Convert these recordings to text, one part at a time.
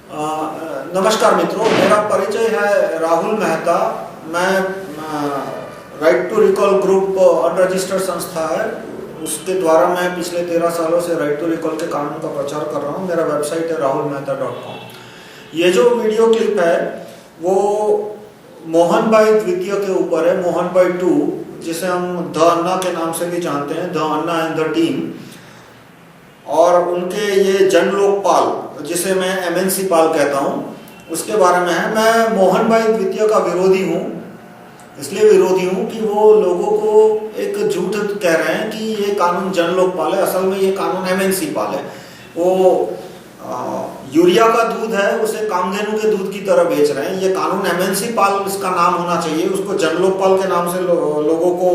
नमस्कार मित्रों, मेरा परिचय है राहुल मेहता। मैं right to recall group unregistered संस्था है, उसके द्वारा मैं पिछले 13 सालों से राइट टू रिकॉल के कानून का प्रचार कर रहा हूँ। मेरा वेबसाइट है rahulmehta.com। ये जो वीडियो क्लिप है वो मोहन भाई द्वितीय के ऊपर है, मोहन भाई 2, जिसे हम द अन्ना के नाम से भी जानते हैं, the Anna and the team. और उनके ये जन लोकपाल, जिसे मैं एमएनसी पाल कहता हूँ, उसके बारे में है। मैं मोहन भाई द्वितीय का विरोधी हूँ। इसलिए विरोधी हूँ कि वो लोगों को एक झूठ कह रहे हैं कि ये कानून जन लोकपाल है, असल में ये कानून एमएनसी पाल है। वो यूरिया का दूध है, उसे कामधेनु के दूध की तरह बेच रहे हैं। ये कानून एमएनसी पाल इसका नाम होना चाहिए, उसको जन लोकपाल के नाम से लोगों को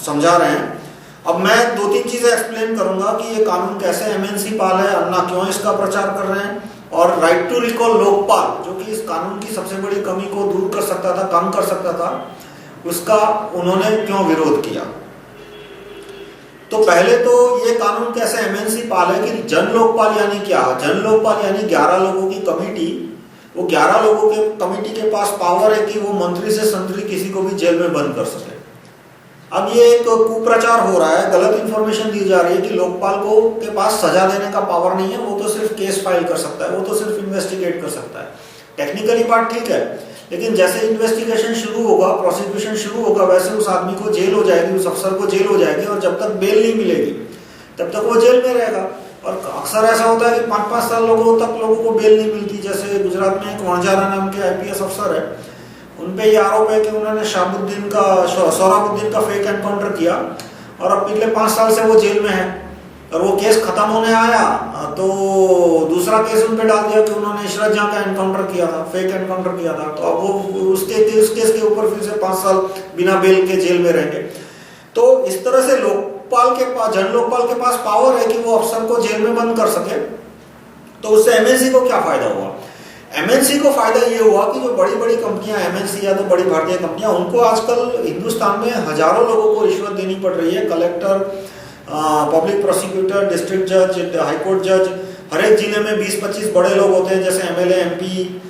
समझा रहे हैं। अब मैं 2-3 चीजें एक्सप्लेन करूंगा कि ये कानून कैसे एमएनसी पाल है, अन्ना क्यों इसका प्रचार कर रहे हैं, और राइट टू रिकॉल लोकपाल, जो कि इस कानून की सबसे बड़ी कमी को दूर कर सकता था, कम कर सकता था, उसका उन्होंने क्यों विरोध किया। तो पहले तो ये कानून कैसे एमएनसी पाल है कि जन लोकपाल यानी क्या। जन लोकपाल यानी 11 लोगों की कमेटी। वो 11 लोगों के कमेटी के पास पावर है कि वो मंत्री से संतरी किसी को भी जेल में बंद कर सके। अब ये एक कुप्रचार हो रहा है, गलत इंफॉर्मेशन दी जा रही है कि लोकपाल को के पास सजा देने का पावर नहीं है, वो तो सिर्फ केस फाइल कर सकता है, वो तो सिर्फ इन्वेस्टिगेट कर सकता है। टेक्निकली बात ठीक है, लेकिन जैसे इन्वेस्टिगेशन शुरू होगा, प्रोसिक्यूशन शुरू होगा, वैसे उस आदमी को जेल हो जाएगी, उस अफसर को जेल हो जाएगी, और जब तक बेल नहीं मिलेगी तब तक वो जेल में रहेगा। और अक्सर ऐसा होता है कि 5-5 साल लोगों को बेल नहीं मिलती। जैसे गुजरात में एक वणजारा नाम के आईपीएस अफसर है, उन पे ये आरोप है कि उन्होंने सोहराबुद्दीन का फेक एनकाउंटर किया, और अब पिछले 5 साल से वो जेल में है। और वो केस खत्म होने आया तो दूसरा केस उन पे डाल दिया कि उन्होंने इशरत जहां का एनकाउंटर किया था, फेक एनकाउंटर किया था। तो अब वो उस केस के ऊपर फिर से 5 साल बिना बेल के जेल में रहेंगे। तो इस तरह से लोकपाल के पास, जन लोकपाल के पास पावर है कि वो अफसर को जेल में बंद कर सके। तो उससे एमएनसी को क्या फायदा हुआ? एमएनसी को फायदा ये हुआ कि जो बड़ी बड़ी कंपनियां, एमएनसी या तो बड़ी भारतीय कंपनियां, उनको आजकल हिंदुस्तान में हजारों लोगों को रिश्वत देनी पड़ रही है। कलेक्टर, पब्लिक प्रोसिक्यूटर, डिस्ट्रिक्ट जज, हाईकोर्ट जज, हर एक जिले में 20-25 बड़े लोग होते हैं, जैसे MLA, MP,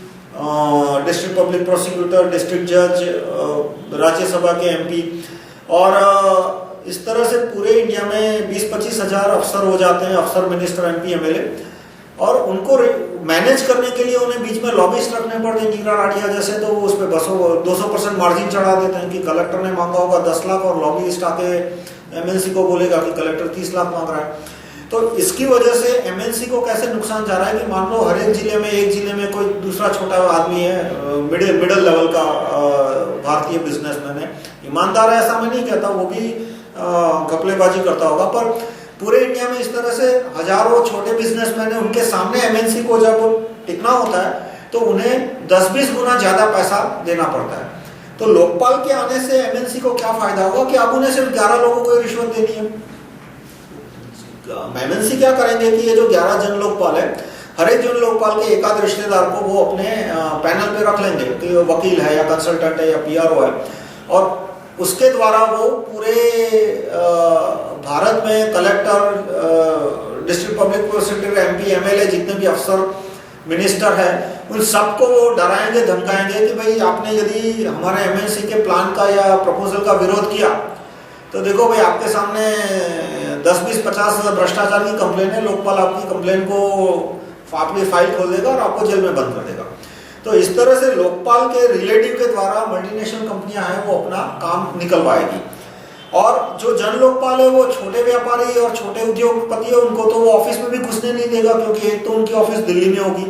district public prosecutor, district जज, राज्यसभा के एमपी। और इस तरह से पूरे इंडिया में 20-25 हजार अफसर हो जाते हैं, अफसर, मिनिस्टर, एमपी, एमएलए। और उनको मैनेज करने के लिए उन्हें बीच में लॉबिस्ट रखने पड़ते हैं, नीरा राडिया जैसे। तो वो उस पर 200% मार्जिन चढ़ा देते हैं कि कलेक्टर ने मांगा होगा 10 लाख, और लॉबिस्ट आके एमएनसी को बोलेगा कि कलेक्टर 30 लाख मांग रहा है। तो इसकी वजह से एमएनसी को कैसे नुकसान जा रहा है कि मान लो हर एक जिले में कोई दूसरा छोटा आदमी है, मिडिल लेवल का भारतीय बिजनेसमैन है, ईमानदार है ऐसा मैं नहीं कहता, वो भी घपलेबाजी करता होगा, पर पूरे इंडिया में इस तरह से हजारों छोटे बिजनेसमैन है, उनके सामने एमएनसी को जब टिकना होता है तो उन्हें 10-20 गुना ज्यादा पैसा देना पड़ता है। तो लोकपाल के आने से एमएनसी को क्या फायदा होगा कि अब उन्हें सिर्फ 11 लोगों को रिश्वत देनी है। एमएनसी क्या करेंगे कि ये जो 11 जन लोकपाल है, हर एक जन लोकपाल के एकाध रिश्तेदार को वो अपने पैनल पे रख लेंगे कि वो वकील है या कंसल्टेंट है या पीआरओ है, और उसके द्वारा वो पूरे भारत में collector, district public prosecutor, MP, MLA, जितने भी अफसर, मिनिस्टर है, उन सबको वो डराएंगे, धमकाएंगे कि भाई आपने यदि हमारे एमएनसी के प्लान का या प्रपोजल का विरोध किया तो देखो भाई आपके सामने 10-20-50 भ्रष्टाचार की कंप्लेन है, लोकपाल आपकी कंप्लेन को आपकी फाइल खोल देगा और आपको जेल में बंद कर देगा। तो इस तरह से लोकपाल के रिलेटिव के द्वारा मल्टीनेशनल कंपनियां हैं वो अपना काम निकलवाएगी। और जो जन लोकपाल है वो छोटे व्यापारी और छोटे उद्योगपति है, उनको तो वो ऑफिस में भी घुसने नहीं देगा, क्योंकि एक तो उनकी ऑफिस दिल्ली में होगी,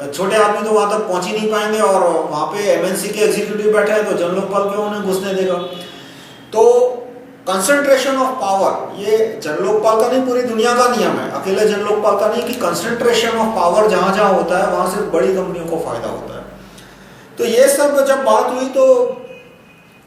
छोटे आदमी तो वहां तक पहुंच ही नहीं पाएंगे, और वहां पे एमएनसी के एग्जीक्यूटिव बैठे हैं, तो जन लोकपाल क्यों उन्हें घुसने देगा। तो कंसंट्रेशन ऑफ पावर, ये जन लोकपाल का नहीं, पूरी दुनिया का नियम है, अकेले जन लोकपाल का नहीं, कि कंसंट्रेशन ऑफ पावर जहां जहां होता है वहां से बड़ी कंपनियों को फायदा होता है। तो ये सब जब बात हुई तो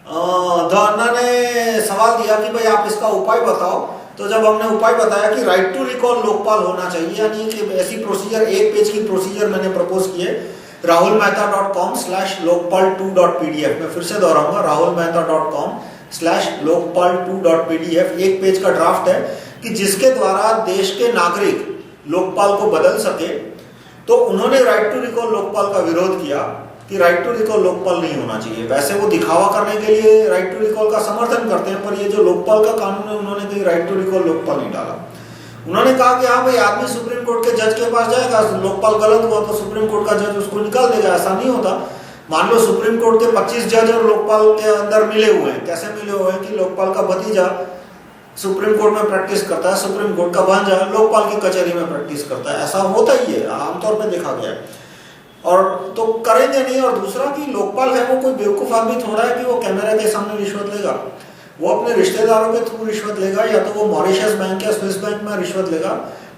द अन्ना ने सवाल दिया कि भाई आप इसका उपाय बताओ। तो जब हमने उपाय बताया कि राइट टू रिकॉल लोकपाल होना चाहिए, यानी कि ऐसी प्रोसीजर, 1 पेज की प्रोसीजर मैंने प्रपोज की है rahulmehta.com/lokpal2.pdf। मैं फिर से दोहराऊंगा, rahulmehta.com/lokpal2.pdf। 1 पेज का ड्राफ्ट है कि जिसके द्वारा देश के नागरिक लोकपाल को बदल सके तो उन्होंने राइट टू रिकॉल लोकपाल का विरोध किया कि राइट टू रिकॉल लोकपाल नहीं होना चाहिए। वैसे वो दिखावा करने के लिए राइट टू रिकॉल का समर्थन करते हैं, पर ये जो लोकपाल का कानून है उन्होंने कहीं राइट टू रिकॉल लोकपाल नहीं डाला। उन्होंने कहा कि हाँ भाई, आदमी सुप्रीम कोर्ट के जज के पास जाएगा, लोकपाल गलत हुआ तो सुप्रीम कोर्ट का जज उसको निकाल देगा। ऐसा नहीं होता। मान लो सुप्रीम कोर्ट के 25 जज और लोकपाल के अंदर मिले हुए हैं। कैसे मिले हुए हैं कि लोकपाल का भतीजा सुप्रीम कोर्ट में प्रैक्टिस करता है, सुप्रीम कोर्ट का भांजा लोकपाल की कचहरी में प्रैक्टिस करता है। ऐसा होता ही है, आमतौर पर देखा गया है। और तो करेंगे नहीं। और दूसरा कि लोकपाल है वो कोई बेवकूफ आदमी थोड़ा है कि वो कैमरा के सामने रिश्वत लेगा। वो अपने रिश्तेदारों के थ्रू रिश्वत लेगा, या तो वो मॉरिशस बैंक या स्विस बैंक में रिश्वत लेगा।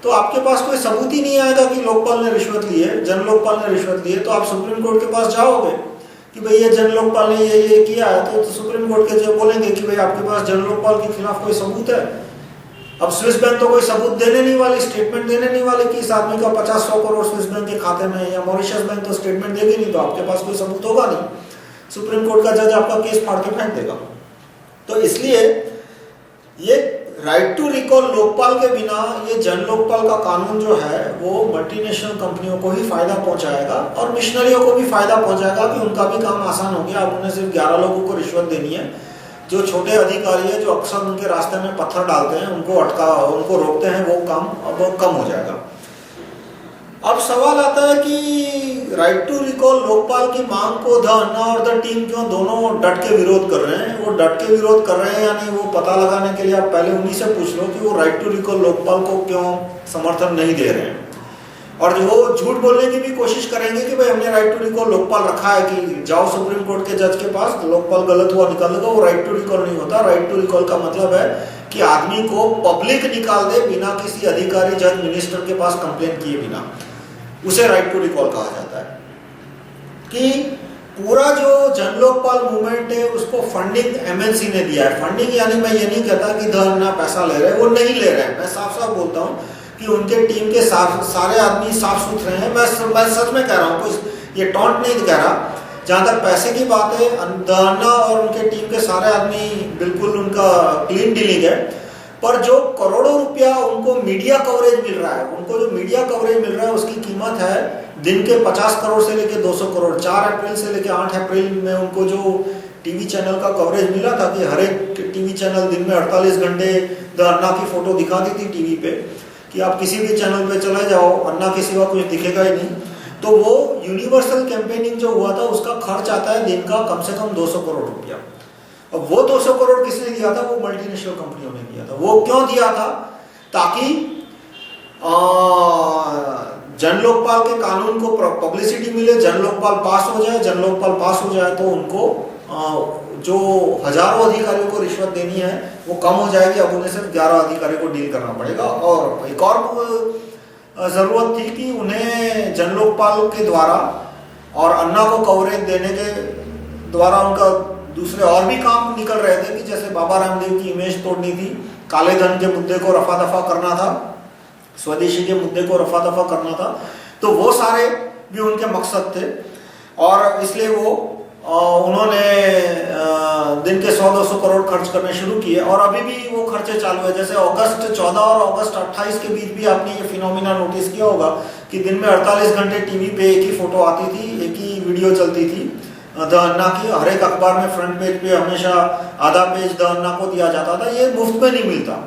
तो आपके पास कोई सबूत ही नहीं आएगा कि लोकपाल ने रिश्वत ली है, जन लोकपाल ने रिश्वत ली है। तो आप सुप्रीम कोर्ट के पास जाओगे कि भाई ये जन लोकपाल ने ये किया है, तो सुप्रीम कोर्ट के जज बोलेंगे कि भाई आपके पास जन लोकपाल के खिलाफ कोई सबूत है। अब स्विस बैंक तो कोई सबूत देने नहीं वाली, स्टेटमेंट देने नहीं वाले कि इस आदमी का 50-100 करोड़ स्विस बैंक के खाते में, या मॉरिशस बैंक तो स्टेटमेंट देगी नहीं, तो आपके पास कोई सबूत होगा नहीं। सुप्रीम कोर्ट का जज आपका केस फाड़ के फेंक देगा। तो इसलिए ये राइट टू रिकॉल लोकपाल के बिना ये जन लोकपाल का कानून जो है वो मल्टीनेशनल कंपनियों को ही फायदा पहुंचाएगा और मिशनरियों को भी फायदा पहुंचाएगा कि उनका भी काम आसान हो गया। अब उन्हें सिर्फ 11 लोगों को रिश्वत देनी है। जो छोटे अधिकारी है, जो अक्सर उनके रास्ते में पत्थर डालते हैं, उनको रोकते हैं, वो काम अब कम हो जाएगा। अब सवाल आता है कि राइट टू रिकॉल लोकपाल की मांग को द अन्ना और द टीम क्यों दोनों डट के विरोध कर रहे हैं। वो डट के विरोध कर रहे हैं या नहीं, वो पता लगाने के लिए आप पहले उन्हीं से पूछ लो कि वो राइट टू रिकॉल लोकपाल को क्यों समर्थन नहीं दे रहे हैं। और वो झूठ बोलने की भी कोशिश करेंगे कि भाई हमने राइट टू रिकॉल लोकपाल रखा है, कि जाओ सुप्रीम कोर्ट के जज के पास, तो लोकपाल गलत हुआ निकाल देगा। वो राइट टू रिकॉल नहीं होता। राइट टू रिकॉल का मतलब है कि आदमी को पब्लिक निकाल दे बिना किसी अधिकारी, जज, मिनिस्टर के पास कंप्लेन किए बिना, उसे राइट टू रिकॉल कहा जाता है। कि पूरा जो जन लोकपाल मूवमेंट है उसको फंडिंग एमएनसी ने दिया है। फंडिंग यानी मैं ये नहीं कहता कि द अन्ना पैसा ले रहे हैं, वो नहीं ले रहे हैं। मैं साफ साफ बोलता हूँ कि उनके टीम के सारे आदमी साफ सुथरे हैं। मैं सच में कह रहा हूँ, कुछ ये टॉन्ट नहीं कह रहा। जहाँ तक पैसे की बात है, द अन्ना और उनके टीम के सारे आदमी बिल्कुल उनका क्लीन डीलिंग है। पर जो करोड़ों रुपया उनको मीडिया कवरेज मिल रहा है, उनको जो मीडिया कवरेज मिल रहा है उसकी कीमत है दिन के 50 करोड़ से लेके 200 करोड़। 4 अप्रैल से लेके 8 अप्रैल में उनको जो टीवी चैनल का कवरेज मिला था कि हर एक टीवी चैनल दिन में 48 घंटे द अन्ना की फोटो दिखाती थी टीवी पे, कि आप किसी भी चैनल पे चले जाओ अन्ना के सिवा कुछ दिखेगा ही नहीं। तो वो यूनिवर्सल कैंपेनिंग जो हुआ था उसका खर्च आता है दिन का कम से कम 200 करोड़ रुपया। अब वो 200 करोड़ किसने दिया था? वो मल्टीनेशनल कंपनियों ने दिया था। वो क्यों दिया था? ताकि जन लोकपाल के कानून को पब्लिसिटी मिले, जन लोकपाल पास हो जाए। जन लोकपाल पास हो जाए तो उनको जो हजारों अधिकारियों को रिश्वत देनी है वो कम हो जाएगी। अब उन्हें सिर्फ 11 अधिकारियों को डील करना पड़ेगा। और एक और जरूरत थी कि उन्हें जन लोकपाल के द्वारा और अन्ना को कवरेज देने के द्वारा उनका दूसरे और भी काम निकल रहे थे, कि जैसे बाबा रामदेव की इमेज तोड़नी थी, काले धन के मुद्दे को रफा दफा करना था, स्वदेशी के मुद्दे को रफा दफा करना था। तो वो सारे भी उनके मकसद थे और इसलिए वो उन्होंने दिन के 100-200 करोड़ खर्च करने शुरू किए और अभी भी वो खर्चे चालू है। जैसे अगस्त 14 और अगस्त 28 के बीच भी आपने ये फिनोमिना नोटिस किया होगा कि दिन में 48 घंटे टीवी पे एक ही फोटो आती थी, एक ही वीडियो चलती थी द अन्ना की। हर एक अखबार में फ्रंट पेज पे हमेशा आधा पेज द अन्ना को दिया जाता था। ये मुफ्त में नहीं मिलता,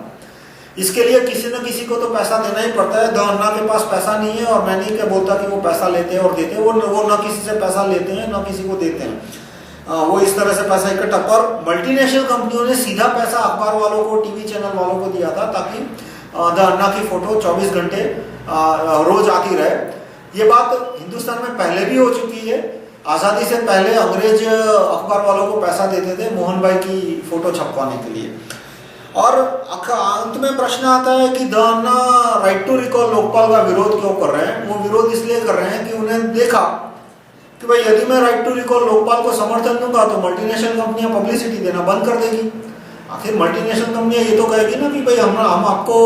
इसके लिए किसी न किसी को तो पैसा देना ही पड़ता है। द अन्ना के पास पैसा नहीं है और मैं नहीं क्या बोलता कि वो पैसा लेते हैं और देते हैं। वो न किसी से पैसा लेते हैं न किसी को देते हैं। वो इस तरह से पैसा इकट्ठा, पर मल्टीनेशनल कंपनियों ने सीधा पैसा अखबार वालों को, टीवी चैनल वालों को दिया था ताकि द अन्ना की फोटो 24 घंटे रोज आती रहे। ये बात हिंदुस्तान में पहले भी हो चुकी है। आजादी से पहले अंग्रेज अखबार वालों को पैसा देते थे मोहन भाई की फोटो छपवाने के लिए। और अंत में प्रश्न आता है कि the Anna right to recall Lokpal का विरोध क्यों कर रहे हैं? वो विरोध इसलिए कर रहे हैं कि उन्हें देखा कि भाई यदि मैं राइट टू रिकॉल लोकपाल को समर्थन दूंगा तो मल्टीनेशनल कंपनियां पब्लिसिटी देना बंद कर देगी। आखिर मल्टीनेशनल कंपनियां ये तो कहेगी ना कि भाई हम आपको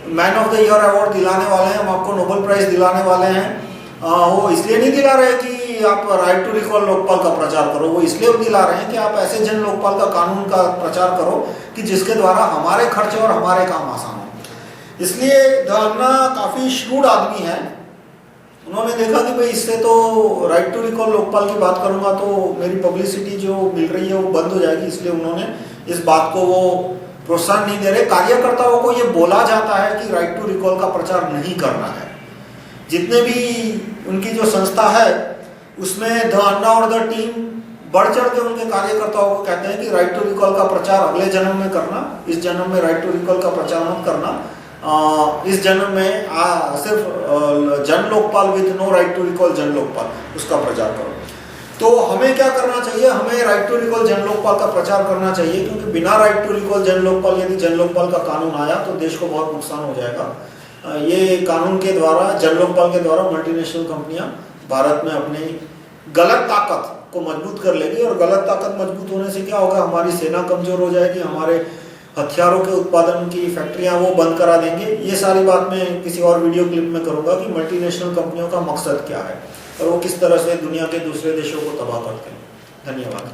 man of the year award दिलाने वाले हैं, हम आपको नोबेल प्राइज दिलाने वाले हैं। वो इसलिए नहीं दिला रहे कि आप राइट टू रिकॉल लोकपाल का प्रचार करो, वो इसलिए दिला रहे हैं कि आप ऐसे जन लोकपाल का कानून का प्रचार करो कि जिसके द्वारा हमारे खर्चे और हमारे काम आसान हो। इसलिए द अन्ना काफी श्रूड आदमी है उन्होंने देखा कि भाई इससे तो राइट टू रिकॉल लोकपाल की बात करूंगा तो मेरी पब्लिसिटी जो मिल रही है वो बंद हो जाएगी, इसलिए उन्होंने इस बात को वो प्रोत्साहन नहीं दे रहे। कार्यकर्ताओं को ये बोला जाता है कि राइट टू रिकॉल का प्रचार नहीं करना है। जितने भी उनकी जो संस्था है उसमें द अन्ना और द टीम बढ़ चढ़ के उनके कार्यकर्ताओं को कहते हैं कि राइट टू रिकॉल का प्रचार अगले जन्म में करना, इस जन्म में राइट टू रिकॉल का प्रचार मत करना। इस जन्म में सिर्फ Jan Lokpal with no right to recall Jan Lokpal उसका प्रचार करो। तो हमें क्या करना चाहिए? हमें right to recall Jan Lokpal का प्रचार करना चाहिए, क्योंकि बिना right to recall Jan Lokpal यदि जन लोकपाल का कानून आया तो देश को बहुत नुकसान हो जाएगा। ये कानून के द्वारा, जन लोकपाल के द्वारा मल्टीनेशनल कंपनियां भारत में अपनी गलत ताकत को मजबूत कर लेगी, और गलत ताकत मजबूत होने से क्या होगा? हमारी सेना कमजोर हो जाएगी, हमारे हथियारों के उत्पादन की फैक्ट्रियां वो बंद करा देंगे। ये सारी बात मैं किसी और वीडियो क्लिप में करूंगा कि मल्टीनेशनल कंपनियों का मकसद क्या है और वो किस तरह से दुनिया के दूसरे देशों को तबाह करते हैं। धन्यवाद।